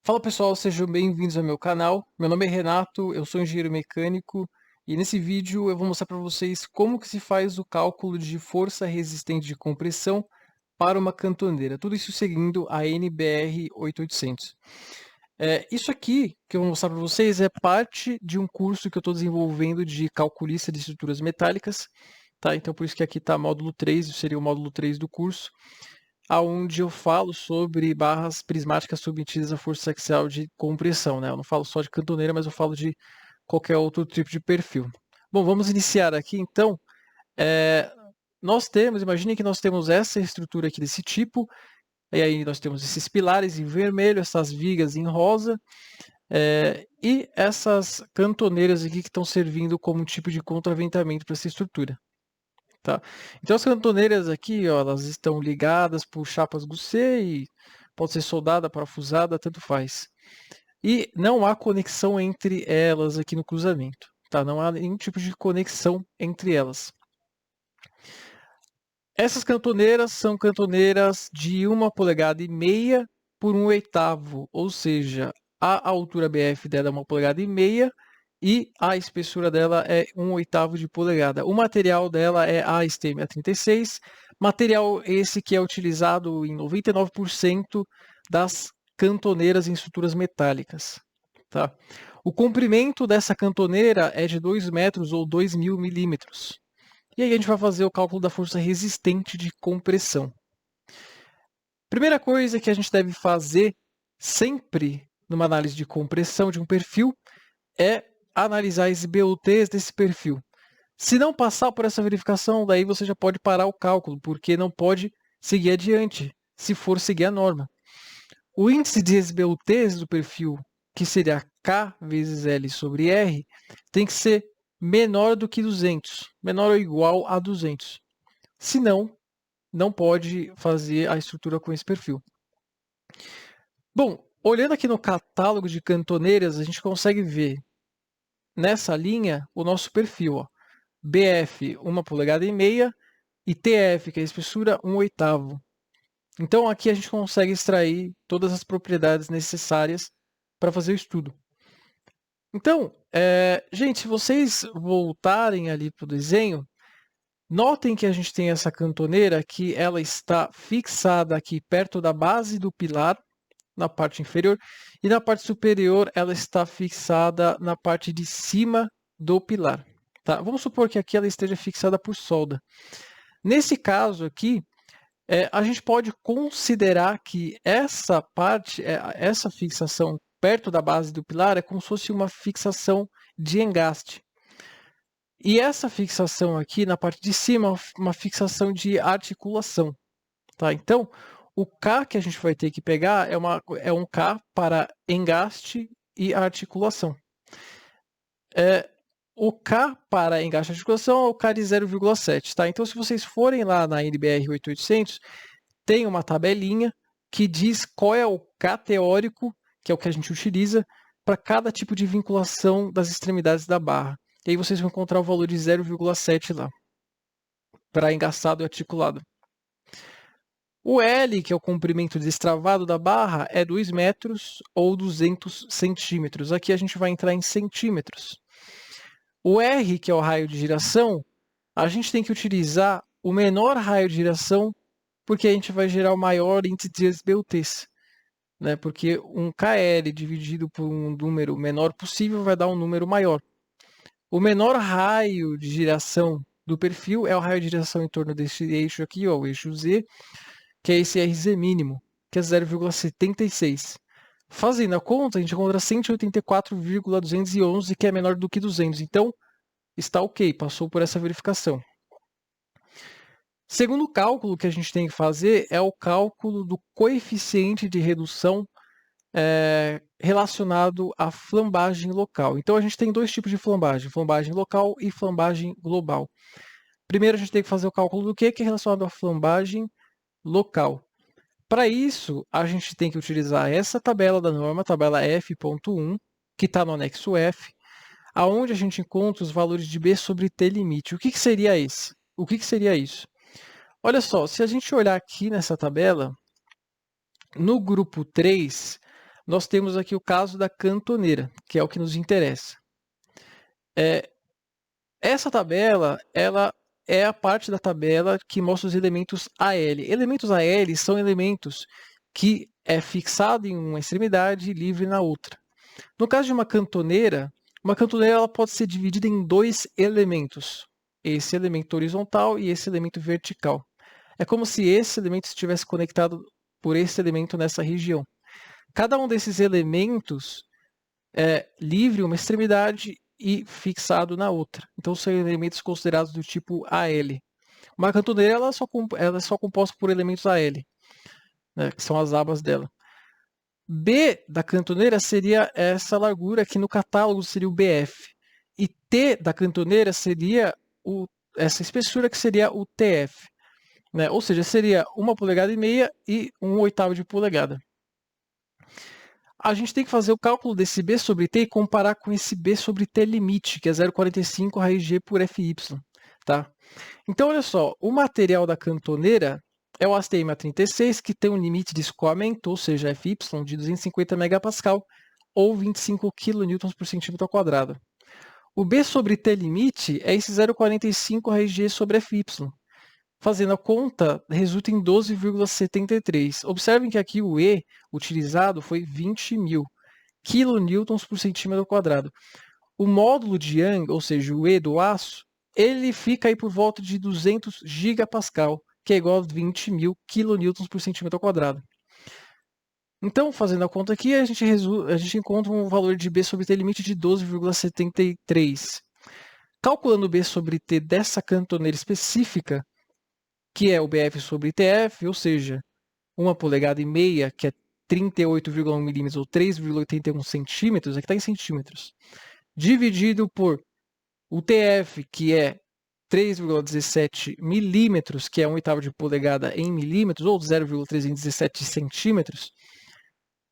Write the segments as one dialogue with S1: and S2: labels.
S1: Fala pessoal, sejam bem-vindos ao meu canal. Meu nome é Renato, eu sou engenheiro mecânico e nesse vídeo eu vou mostrar para vocês como que se faz o cálculo de força resistente de compressão para uma cantoneira. Tudo isso seguindo a NBR 8800. Isso aqui que eu vou mostrar para vocês é parte de um curso que eu estou desenvolvendo de calculista de estruturas metálicas. Tá? Então por isso que aqui está módulo 3, seria o módulo 3 do curso, aonde eu falo sobre barras prismáticas submetidas à força axial de compressão, né? Eu não falo só de cantoneira, mas eu falo de qualquer outro tipo de perfil. Bom, vamos iniciar aqui então. É, imagine que nós temos essa estrutura aqui desse tipo, e aí nós temos esses pilares em vermelho, essas vigas em rosa, e essas cantoneiras aqui que estão servindo como um tipo de contraventamento para essa estrutura. Tá? Então as cantoneiras aqui, ó, elas estão ligadas por chapas Gousset e pode ser soldada, parafusada, tanto faz. E não há conexão entre elas aqui no cruzamento, tá? Não há nenhum tipo de conexão entre elas. Essas cantoneiras são cantoneiras de 1,5 polegada por 1/8, ou seja, a altura BF dela é 1,5 polegada e a espessura dela é 1/8 de polegada. O material dela é ASTM A36, material esse que é utilizado em 99% das cantoneiras em estruturas metálicas. Tá? O comprimento dessa cantoneira é de 2 metros ou 2.000 milímetros. E aí a gente vai fazer o cálculo da força resistente de compressão. Primeira coisa que a gente deve fazer sempre numa análise de compressão de um perfil é analisar as BUTs desse perfil. Se não passar por essa verificação, daí você já pode parar o cálculo, porque não pode seguir adiante, se for seguir a norma. O índice de SBUTs do perfil, que seria K vezes L sobre R, tem que ser menor do que 200, menor ou igual a 200. Senão, não pode fazer a estrutura com esse perfil. Bom, olhando aqui no catálogo de cantoneiras, a gente consegue ver nessa linha o nosso perfil. Ó. BF 1,5 polegada e TF, que é a espessura, 1/8. Então aqui a gente consegue extrair todas as propriedades necessárias para fazer o estudo. Então, gente, se vocês voltarem ali para o desenho, notem que a gente tem essa cantoneira que ela está fixada aqui perto da base do pilar, na parte inferior, e na parte superior ela está fixada na parte de cima do pilar. Tá? Vamos supor que aqui ela esteja fixada por solda. Nesse caso aqui, a gente pode considerar que essa parte, essa fixação perto da base do pilar é como se fosse uma fixação de engaste. E essa fixação aqui na parte de cima é uma fixação de articulação. Tá? Então, o K que a gente vai ter que pegar é um K para engaste e articulação. O K para engaste e articulação é o K de 0,7. Tá? Então, se vocês forem lá na NBR 8800, tem uma tabelinha que diz qual é o K teórico, que é o que a gente utiliza, para cada tipo de vinculação das extremidades da barra. E aí vocês vão encontrar o valor de 0,7 lá, para engaçado e articulado. O L, que é o comprimento destravado da barra, é 2 metros ou 200 centímetros. Aqui a gente vai entrar em centímetros. O R, que é o raio de giração, a gente tem que utilizar o menor raio de giração, porque a gente vai gerar o maior índice de SBUTs. Né? Porque um KL dividido por um número menor possível vai dar um número maior. O menor raio de giração do perfil é o raio de giração em torno desse eixo aqui, ó, o eixo Z, que é esse RZ mínimo, que é 0,76. Fazendo a conta, a gente encontra 184,211, que é menor do que 200. Então, está ok, passou por essa verificação. Segundo cálculo que a gente tem que fazer é o cálculo do coeficiente de redução relacionado à flambagem local. Então, a gente tem dois tipos de flambagem, flambagem local e flambagem global. Primeiro, a gente tem que fazer o cálculo do que é relacionado à flambagem local. Para isso, a gente tem que utilizar essa tabela da norma, tabela F.1, que está no anexo F, aonde a gente encontra os valores de B sobre T limite. O que seria esse? O que seria isso? Olha só, se a gente olhar aqui nessa tabela, no grupo 3, nós temos aqui o caso da cantoneira, que é o que nos interessa. Essa tabela, ela é a parte da tabela que mostra os elementos AL. Elementos AL são elementos que é fixado em uma extremidade e livre na outra. No caso de uma cantoneira ela pode ser dividida em dois elementos. Esse elemento horizontal e esse elemento vertical. É como se esse elemento estivesse conectado por esse elemento nessa região. Cada um desses elementos é livre uma extremidade e fixado na outra. Então são elementos considerados do tipo AL. Uma cantoneira ela é só composta por elementos AL, né, que são as abas dela. B da cantoneira seria essa largura, que no catálogo seria o BF. E T da cantoneira seria essa espessura, que seria o TF. Né? Ou seja, seria 1,5 polegada e 1/8 de polegada. A gente tem que fazer o cálculo desse B sobre T e comparar com esse B sobre T limite, que é 0,45 raiz G por FY. Tá? Então, olha só, o material da cantoneira é o ASTM A36, que tem um limite de escoamento, ou seja, FY, de 250 MPa ou 25 kN por centímetro quadrado. O B sobre T limite é esse 0,45 raiz G sobre FY. Fazendo a conta, resulta em 12,73. Observem que aqui o E utilizado foi 20.000 kN por centímetro quadrado. O módulo de Young, ou seja, o E do aço, ele fica aí por volta de 200 gigapascal, que é igual a 20.000 kN por centímetro quadrado. Então, fazendo a conta aqui, a gente encontra um valor de B sobre T limite de 12,73. Calculando o B sobre T dessa cantoneira específica, que é o BF sobre TF, ou seja, 1,5 polegada, que é 38,1 milímetros ou 3,81 centímetros, aqui está em centímetros, dividido por o TF, que é 3,17 milímetros, que é 1/8 de polegada em milímetros, ou 0,317 centímetros,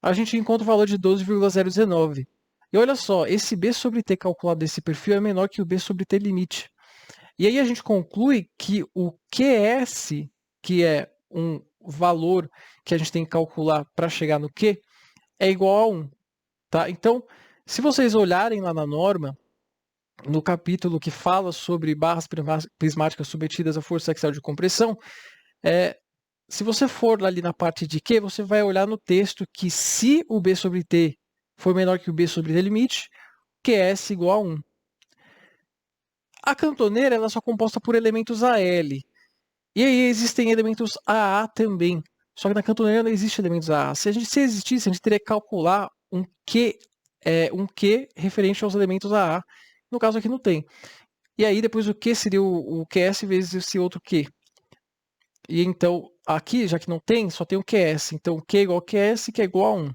S1: a gente encontra o valor de 12,019. E olha só, esse B sobre T calculado desse perfil é menor que o B sobre T limite. E aí a gente conclui que o QS, que é um valor que a gente tem que calcular para chegar no Q, é igual a 1. Tá? Então, se vocês olharem lá na norma, no capítulo que fala sobre barras prismáticas submetidas à força axial de compressão, se você for ali na parte de Q, você vai olhar no texto que se o B sobre T for menor que o B sobre T limite, QS igual a 1. A cantoneira ela é só composta por elementos AL. E aí existem elementos AA também. Só que na cantoneira não existe elementos AA. Se existisse, a gente teria que calcular um Q referente aos elementos AA. No caso aqui não tem. E aí depois o Q seria o QS vezes esse outro Q. E então aqui, já que não tem, só tem o QS. Então Q é igual a QS, que é igual a 1.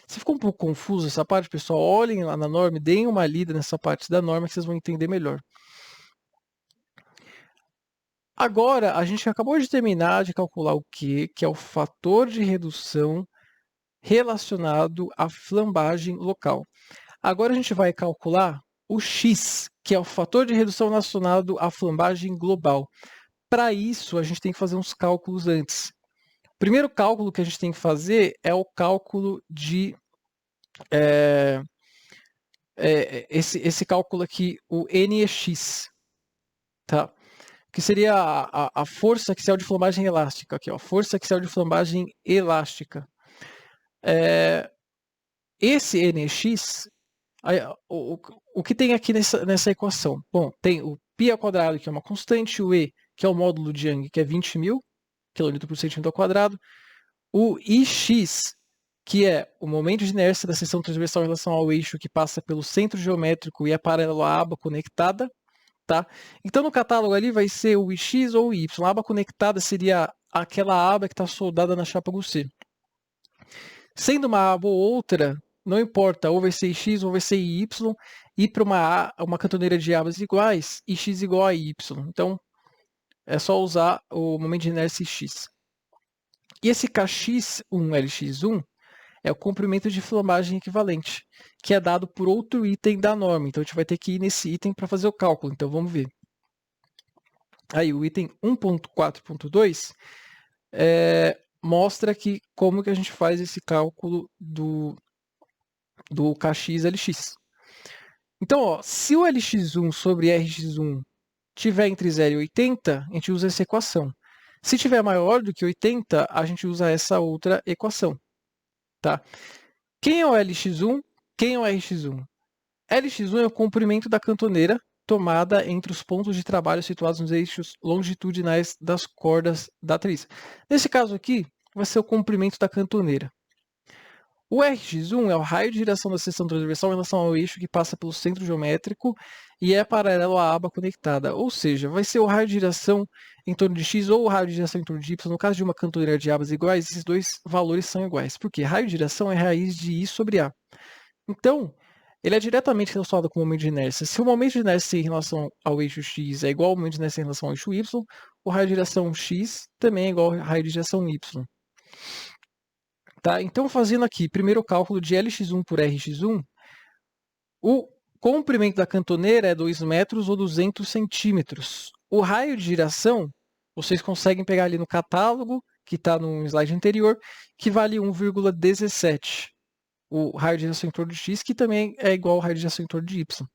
S1: Se ficou um pouco confuso essa parte, pessoal, olhem lá na norma, deem uma lida nessa parte da norma que vocês vão entender melhor. Agora, a gente acabou de terminar de calcular o Q, que é o fator de redução relacionado à flambagem local. Agora a gente vai calcular o X, que é o fator de redução relacionado à flambagem global. Para isso, a gente tem que fazer uns cálculos antes. O primeiro cálculo que a gente tem que fazer é o cálculo de esse cálculo aqui, o NEX, tá? Que seria a força axial de flambagem elástica. Aqui, ó, força axial de flambagem elástica. Esse NX, o que tem aqui nessa equação? Bom, tem o π ao quadrado, que é uma constante, o E, que é o módulo de Young, que é 20.000 kN por centímetro ao quadrado, o Ix, que é o momento de inércia da seção transversal em relação ao eixo que passa pelo centro geométrico e é paralelo à aba conectada. Tá? Então, no catálogo ali vai ser o X ou o Y. A aba conectada seria aquela aba que está soldada na chapa Gusset. Sendo uma aba ou outra, não importa, ou vai ser X ou vai ser Y, e para uma cantoneira de abas iguais, X igual a Y. Então, é só usar o momento de inércia X. E esse KX1, LX1, é o comprimento de flambagem equivalente, que é dado por outro item da norma. Então, a gente vai ter que ir nesse item para fazer o cálculo. Então, vamos ver. Aí, o item 1.4.2 mostra aqui como que a gente faz esse cálculo do do KX-LX. Então, ó, se o LX1 sobre RX1 tiver entre 0 e 80, a gente usa essa equação. Se tiver maior do que 80, a gente usa essa outra equação. Tá? Quem é o LX1? Quem é o RX1? LX1 é o comprimento da cantoneira tomada entre os pontos de trabalho situados nos eixos longitudinais das cordas da atriz. Nesse caso aqui, vai ser o comprimento da cantoneira. O RX1 é o raio de giração da seção transversal em relação ao eixo que passa pelo centro geométrico e é paralelo à aba conectada. Ou seja, vai ser o raio de giração em torno de x ou o raio de giração em torno de y. No caso de uma cantoneira de abas iguais, esses dois valores são iguais. Por quê? Raio de giração é raiz de i sobre a. Então, ele é diretamente relacionado com o momento de inércia. Se o momento de inércia em relação ao eixo x é igual ao momento de inércia em relação ao eixo y, o raio de giração x também é igual ao raio de giração y. Tá? Então, fazendo aqui, primeiro o cálculo de LX1 por RX1, o comprimento da cantoneira é 2 metros ou 200 centímetros. O raio de giração, vocês conseguem pegar ali no catálogo, que está no slide anterior, que vale 1,17. O raio de giração em torno de x, que também é igual ao raio de giração em torno de y.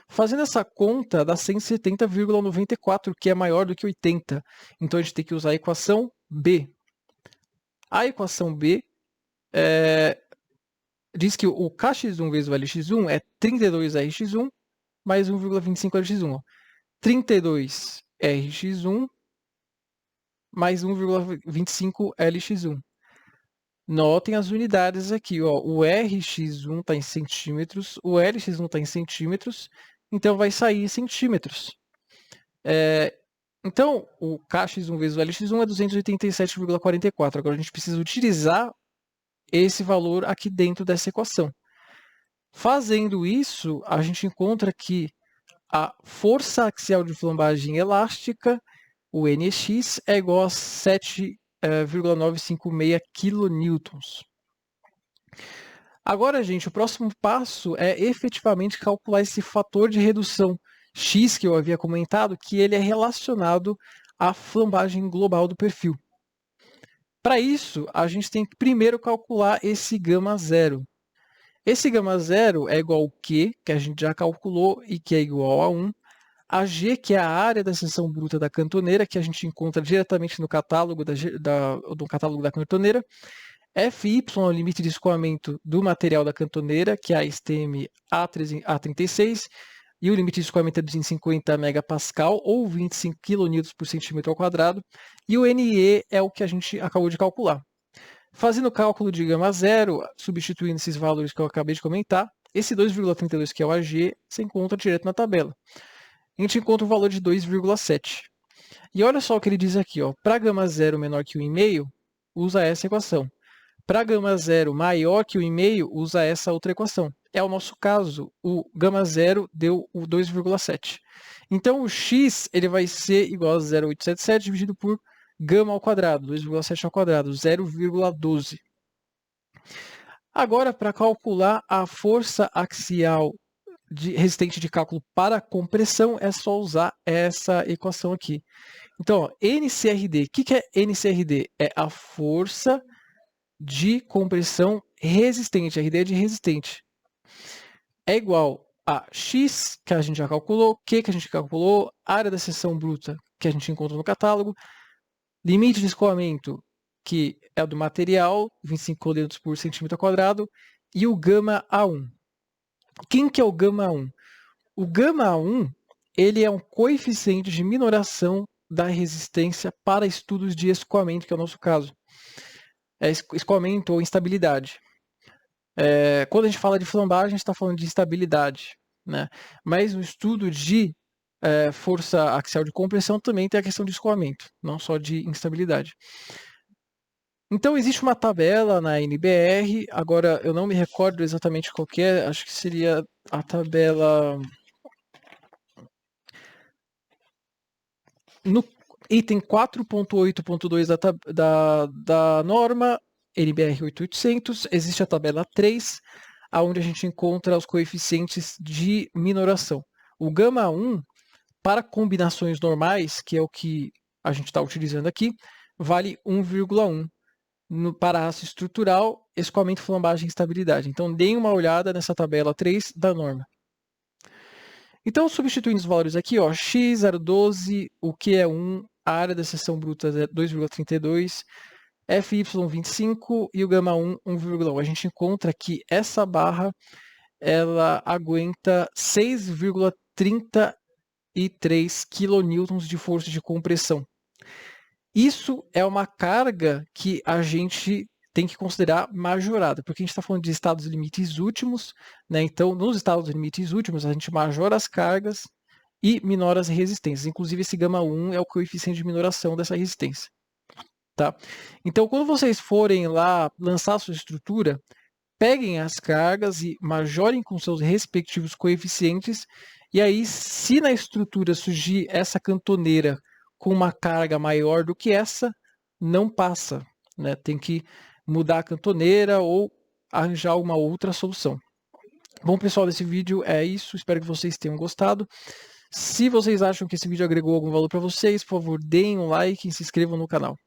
S1: Fazendo essa conta, dá 170,94, que é maior do que 80. Então, a gente tem que usar a equação B. A equação B diz que o KX1 vezes o LX1 é 32RX1 mais 1,25 LX1. 32RX1 mais 1,25 LX1. Notem as unidades aqui, ó. O RX1 está em centímetros, o LX1 está em centímetros, então vai sair em centímetros. Então, o KX1 vezes o LX1 é 287,44. Agora a gente precisa utilizar esse valor aqui dentro dessa equação. Fazendo isso, a gente encontra que a força axial de flambagem elástica, o NX, é igual a 7,956 kN. Agora, gente, o próximo passo é efetivamente calcular esse fator de redução X que eu havia comentado, que ele é relacionado à flambagem global do perfil. Para isso, a gente tem que primeiro calcular esse γ0. Esse γ0 é igual ao Q, que a gente já calculou, e que é igual a 1. A G, que é a área da seção bruta da cantoneira, que a gente encontra diretamente no catálogo da cantoneira. Fy é o limite de escoamento do material da cantoneira, que é a STM A36, e o limite de escoamento é 250 megapascal, ou 25 kN por centímetro ao quadrado. E o NE é o que a gente acabou de calcular. Fazendo o cálculo de γ0, substituindo esses valores que eu acabei de comentar, esse 2,32, que é o AG, se encontra direto na tabela. A gente encontra o valor de 2,7. E olha só o que ele diz aqui, para γ0 menor que 1,5, usa essa equação. Para γ0 maior que 1,5, usa essa outra equação. É o nosso caso, o γ0 deu o 2,7. Então, o x ele vai ser igual a 0,877 dividido por γ ao quadrado, 2,7 ao quadrado, 0,12. Agora, para calcular a força axial resistente de cálculo para compressão, é só usar essa equação aqui. Então, ó, NCRD, o que é NCRD? É a força de compressão resistente, RD é de resistente. É igual a X, que a gente já calculou, Q, que a gente calculou, área da seção bruta, que a gente encontra no catálogo, limite de escoamento, que é o do material, 25 kN por centímetro quadrado, e o γ1. Quem que é o γ1? O γ1 ele é um coeficiente de minoração da resistência para estudos de escoamento, que é o nosso caso. Escoamento ou instabilidade. Quando a gente fala de flambagem, a gente está falando de estabilidade, né? Mas no estudo de força axial de compressão também tem a questão de escoamento, não só de instabilidade. Então, existe uma tabela na NBR, agora eu não me recordo exatamente qual que é, acho que seria a tabela... No item 4.8.2 da norma, NBR 8800, existe a tabela 3, onde a gente encontra os coeficientes de minoração. O γ1, para combinações normais, que é o que a gente está utilizando aqui, vale 1,1. para aço estrutural, escoamento, flambagem e estabilidade. Então, deem uma olhada nessa tabela 3 da norma. Então, substituindo os valores aqui, ó, x 0,12, o Q é 1, a área da seção bruta é 2,32, FY 25 e o gama 1, 1,1. A gente encontra que essa barra ela aguenta 6,33 kN de força de compressão. Isso é uma carga que a gente tem que considerar majorada, porque a gente está falando de estados limites últimos, né? Então, nos estados limites últimos, a gente majora as cargas e minora as resistências. Inclusive, esse gama 1 é o coeficiente de minoração dessa resistência. Tá? Então, quando vocês forem lá lançar a sua estrutura, peguem as cargas e majorem com seus respectivos coeficientes, e aí, se na estrutura surgir essa cantoneira com uma carga maior do que essa, não passa, né? Tem que mudar a cantoneira ou arranjar uma outra solução. Bom, pessoal, desse vídeo é isso. Espero que vocês tenham gostado. Se vocês acham que esse vídeo agregou algum valor para vocês, por favor, deem um like e se inscrevam no canal.